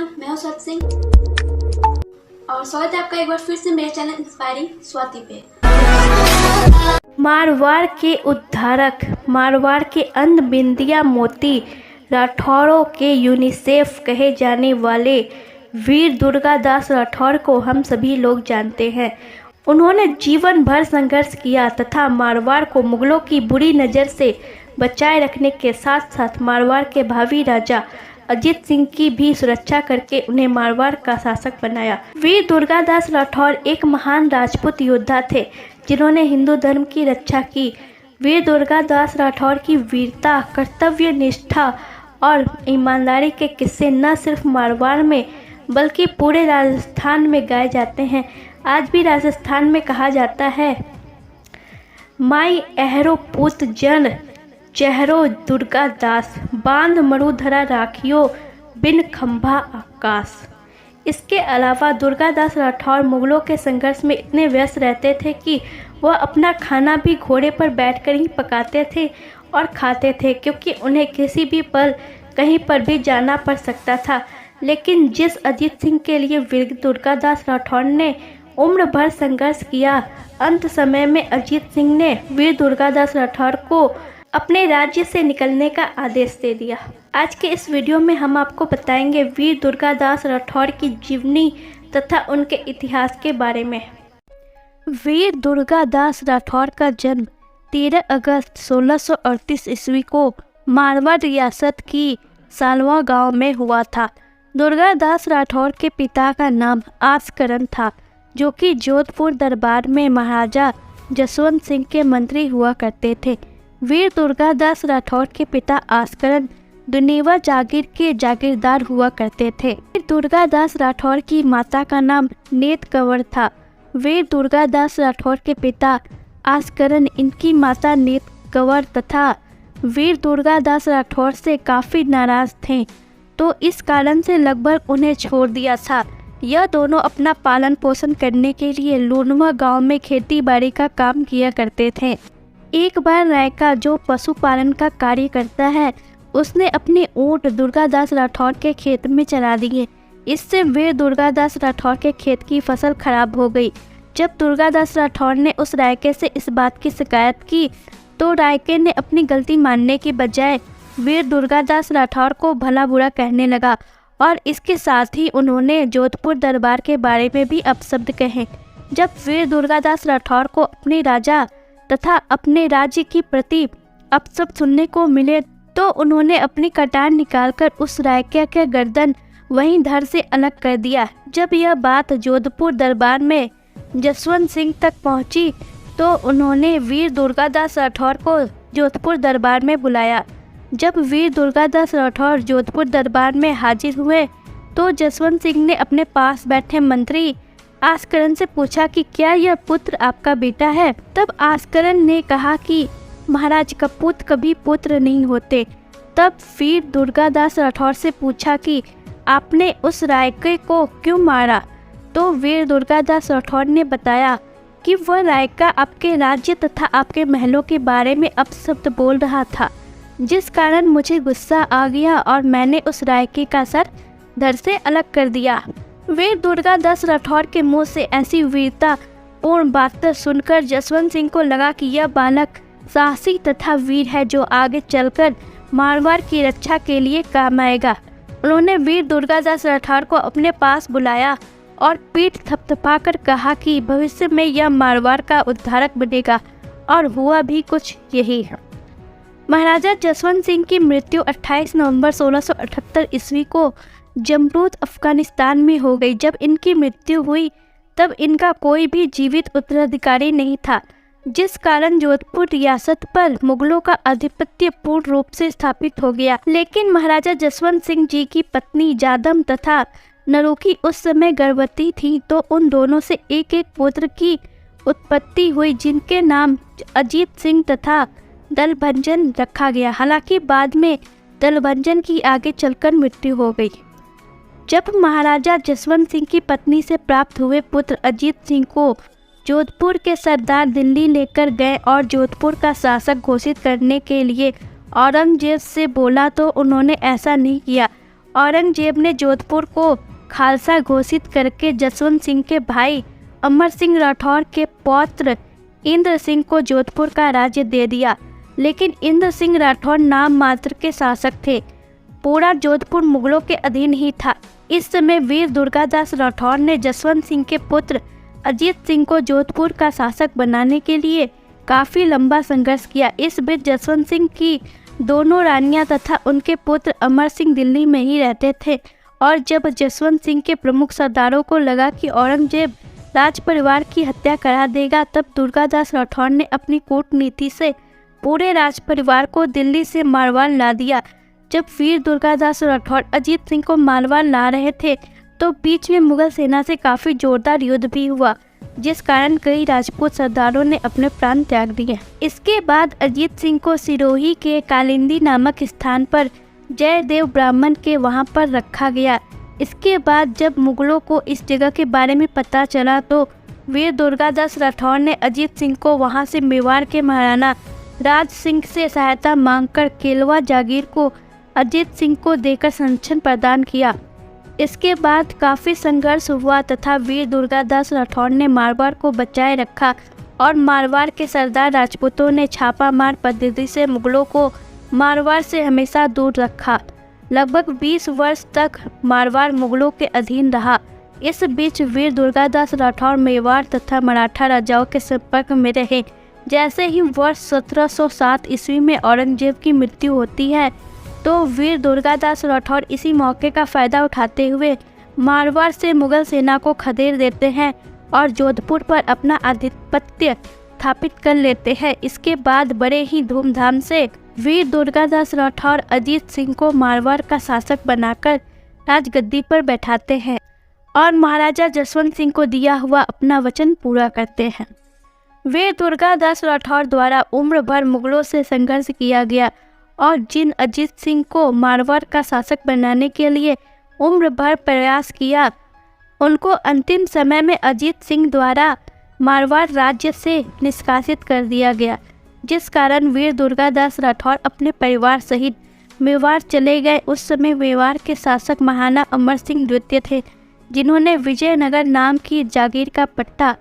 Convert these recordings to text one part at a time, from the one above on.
Everyone, मैं हूं सत सिंह और स्वागत है आपका एक बार फिर से मेरे चैनल इंस्पायरिंग स्वाति पे। मारवाड़ के उद्धारक, मारवाड़ के अंध बिंदिया मोती राठौरों के यूनिसेफ कहे जाने वाले वीर दुर्गादास राठौर को हम सभी लोग जानते हैं। उन्होंने जीवन भर संघर्ष किया तथा मारवाड़ को मुगलों की बुरी नज़र से बचाए रखने के साथ साथ मारवाड़ के भावी राजा अजीत सिंह की भी सुरक्षा करके उन्हें मारवाड़ का शासक बनाया। वीर दुर्गादास राठौर एक महान राजपूत योद्धा थे जिन्होंने हिंदू धर्म की रक्षा की। वीर दुर्गादास राठौर की वीरता, कर्तव्य निष्ठा और ईमानदारी के किस्से न सिर्फ मारवाड़ में बल्कि पूरे राजस्थान में गाए जाते हैं। आज भी राजस्थान में कहा जाता है, माई अहरो पुत जन चेहरो दुर्गा दास, बांध मरुधरा राखियो बिन खंभा आकाश। इसके अलावा दुर्गादास राठौर मुगलों के संघर्ष में इतने व्यस्त रहते थे कि वह अपना खाना भी घोड़े पर बैठकर ही पकाते थे और खाते थे, क्योंकि उन्हें किसी भी पल कहीं पर भी जाना पड़ सकता था। लेकिन जिस अजीत सिंह के लिए वीर दुर्गादास राठौर ने उम्र भर संघर्ष किया, अंत समय में अजीत सिंह ने वीर दुर्गादास राठौर को अपने राज्य से निकलने का आदेश दे दिया। आज के इस वीडियो में हम आपको बताएंगे वीर दुर्गादास राठौर की जीवनी तथा उनके इतिहास के बारे में। वीर दुर्गादास राठौर का जन्म 13 अगस्त 1638 ईस्वी को मारवाड़ रियासत की सालवा गांव में हुआ था। दुर्गादास राठौर के पिता का नाम आसकरण था, जो कि जोधपुर दरबार में महाराजा जसवंत सिंह के मंत्री हुआ करते थे। वीर दुर्गादास राठौर के पिता आसकरण दुनेवा जागीर के जागीरदार हुआ करते थे। वीर दुर्गादास राठौर की माता का नाम नेत कंवर था। वीर दुर्गादास राठौर के पिता आसकरण, इनकी माता नेत कंवर तथा वीर दुर्गादास राठौर से काफ़ी नाराज थे, तो इस कारण से लगभग उन्हें छोड़ दिया था। यह दोनों अपना पालन पोषण करने के लिए लूनवा गांव में खेती बाड़ी का काम किया करते थे। एक बार रायका, जो पशुपालन का कार्य करता है, उसने अपने ऊँट दुर्गादास राठौर के खेत में चला दिए। इससे वीर दुर्गादास राठौर के खेत की फसल खराब हो गई। जब दुर्गादास राठौर ने उस रायके से इस बात की शिकायत की, तो रायके ने अपनी गलती मानने के बजाय वीर दुर्गादास राठौर को भला बुरा कहने लगा और इसके साथ ही उन्होंने जोधपुर दरबार के बारे में भी अपशब्द कहे। जब वीर दुर्गादास राठौर को अपने राजा तथा अपने राज्य की प्रति अपशब्द सुनने को मिले, तो उन्होंने अपनी कटार निकालकर उस रायके के गर्दन वहीं धड़ से अलग कर दिया। जब यह बात जोधपुर दरबार में जसवंत सिंह तक पहुंची, तो उन्होंने वीर दुर्गादास राठौर को जोधपुर दरबार में बुलाया। जब वीर दुर्गादास राठौर जोधपुर दरबार में हाजिर हुए, तो जसवंत सिंह ने अपने पास बैठे मंत्री आसकरण से पूछा कि क्या यह पुत्र आपका बेटा है। तब आसकरण ने कहा कि महाराज, कपूत कभी पुत्र नहीं होते। तब वीर दुर्गादास राठौर से पूछा कि आपने उस रायके को क्यों मारा। तो वीर दुर्गादास राठौर ने बताया कि वह रायका आपके राज्य तथा आपके महलों के बारे में अपशब्द बोल रहा था, जिस कारण मुझे गुस्सा आ गया और मैंने उस रायके का सर धड़ से अलग कर दिया। वीर दुर्गादास राठौर के मुंह से ऐसी वीरता पूर्ण बात सुनकर जसवंत सिंह को लगा कि यह बालक साहसी तथा वीर है, जो आगे चलकर मारवाड़ की रक्षा के लिए काम आएगा। उन्होंने वीर दुर्गादास राठौर को अपने पास बुलाया और पीठ थपथपाकर कहा कि भविष्य में यह मारवाड़ का उद्धारक बनेगा, और हुआ भी कुछ यही है। महाराजा जसवंत सिंह की मृत्यु 28 नवंबर 1678 ईस्वी को जमरूद अफगानिस्तान में हो गई। जब इनकी मृत्यु हुई, तब इनका कोई भी जीवित उत्तराधिकारी नहीं था, जिस कारण जोधपुर रियासत पर मुगलों का आधिपत्य पूर्ण रूप से स्थापित हो गया। लेकिन महाराजा जसवंत सिंह जी की पत्नी जादम तथा नरुकी उस समय गर्भवती थी, तो उन दोनों से एक एक पुत्र की उत्पत्ति हुई, जिनके नाम अजीत सिंह तथा दलभंजन रखा गया। हालांकि बाद में दलभंजन की आगे चलकर मृत्यु हो गई। जब महाराजा जसवंत सिंह की पत्नी से प्राप्त हुए पुत्र अजीत सिंह को जोधपुर के सरदार दिल्ली लेकर गए और जोधपुर का शासक घोषित करने के लिए औरंगजेब से बोला, तो उन्होंने ऐसा नहीं किया। औरंगजेब ने जोधपुर को खालसा घोषित करके जसवंत सिंह के भाई अमर सिंह राठौर के पौत्र इंद्र सिंह को जोधपुर का राज्य दे दिया। लेकिन इंद्र सिंह राठौर नाम मात्र के शासक थे, पूरा जोधपुर मुगलों के अधीन ही था। इस समय वीर दुर्गादास राठौर ने जसवंत सिंह के पुत्र अजीत सिंह को जोधपुर का शासक बनाने के लिए काफ़ी लंबा संघर्ष किया। इस बीच जसवंत सिंह की दोनों रानियां तथा उनके पुत्र अमर सिंह दिल्ली में ही रहते थे और जब जसवंत सिंह के प्रमुख सरदारों को लगा कि औरंगजेब राज परिवार की हत्या करा देगा, तब दुर्गादास राठौर ने अपनी कूटनीति से पूरे राज परिवार को दिल्ली से मारवाड़ ला दिया। जब वीर दुर्गादास राठौर अजीत सिंह को मारवाड़ ला रहे थे तो बीच में मुगल सेना से काफ़ी जोरदार युद्ध भी हुआ, जिस कारण कई राजपूत सरदारों ने अपने प्राण त्याग दिए। इसके बाद अजीत सिंह को सिरोही के कालिंदी नामक स्थान पर जयदेव ब्राह्मण के वहां पर रखा गया। इसके बाद जब मुगलों को इस जगह के बारे में पता चला तो वीर दुर्गादास राठौर ने अजीत सिंह को वहां से मेवाड़ के महाराणा राज सिंह से सहायता मांगकर केलवा जागीर को अजीत सिंह को देकर संरक्षण प्रदान किया। इसके बाद काफ़ी संघर्ष हुआ तथा वीर दुर्गादास राठौर ने मारवाड़ को बचाए रखा और मारवाड़ के सरदार राजपूतों ने छापामार पद्धति से मुगलों को मारवाड़ से हमेशा दूर रखा। लगभग 20 वर्ष तक मारवाड़ मुगलों के अधीन रहा। इस बीच वीर दुर्गादास राठौर मेवाड़ तथा मराठा राजाओं के संपर्क में रहे। जैसे ही वर्ष 1707 ईस्वी में औरंगजेब की मृत्यु होती है तो वीर दुर्गादास राठौर इसी मौके का फ़ायदा उठाते हुए मारवाड़ से मुगल सेना को खदेड़ देते हैं और जोधपुर पर अपना आधिपत्य स्थापित कर लेते हैं। इसके बाद बड़े ही धूमधाम से वीर दुर्गादास राठौर अजीत सिंह को मारवाड़ का शासक बनाकर राजगद्दी पर बैठाते हैं और महाराजा जसवंत सिंह को दिया हुआ अपना वचन पूरा करते हैं। वीर दुर्गादास राठौर द्वारा उम्र भर मुगलों से संघर्ष किया गया और जिन अजीत सिंह को मारवाड़ का शासक बनाने के लिए उम्र भर प्रयास किया, उनको अंतिम समय में अजीत सिंह द्वारा मारवाड़ राज्य से निष्कासित कर दिया गया, जिस कारण वीर दुर्गादास राठौर अपने परिवार सहित मेवाड़ चले गए। उस समय मेवाड़ के शासक महाराणा अमर सिंह द्वितीय थे, जिन्होंने विजयनगर नाम की जागीर का पट्टा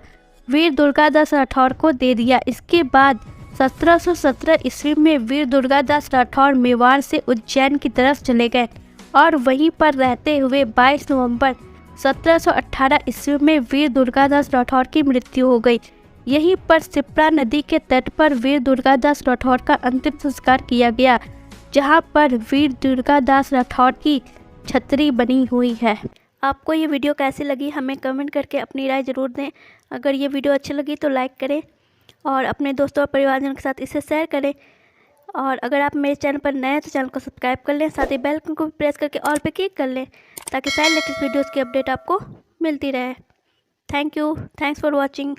वीर दुर्गादास राठौर को दे दिया। इसके बाद 1717 ईस्वी में वीर दुर्गादास राठौर मेवाड़ से उज्जैन की तरफ चले गए और वहीं पर रहते हुए 22 नवंबर 1718 ईस्वी में वीर दुर्गादास राठौर की मृत्यु हो गई। यहीं पर सिप्रा नदी के तट पर वीर दुर्गादास राठौर का अंतिम संस्कार किया गया, जहां पर वीर दुर्गादास राठौर की छतरी बनी हुई है। आपको ये वीडियो कैसी लगी हमें कमेंट करके अपनी राय ज़रूर दें। अगर ये वीडियो अच्छी लगी तो लाइक करें और अपने दोस्तों और परिवारजनों के साथ इसे शेयर करें। और अगर आप मेरे चैनल पर नए हैं तो चैनल को सब्सक्राइब कर लें, साथ ही बेल आइकन को भी प्रेस करके ऑल पे क्लिक कर लें ताकि सारे लेटेस्ट वीडियोज़ की अपडेट आपको मिलती रहे। Thank you, thanks for watching.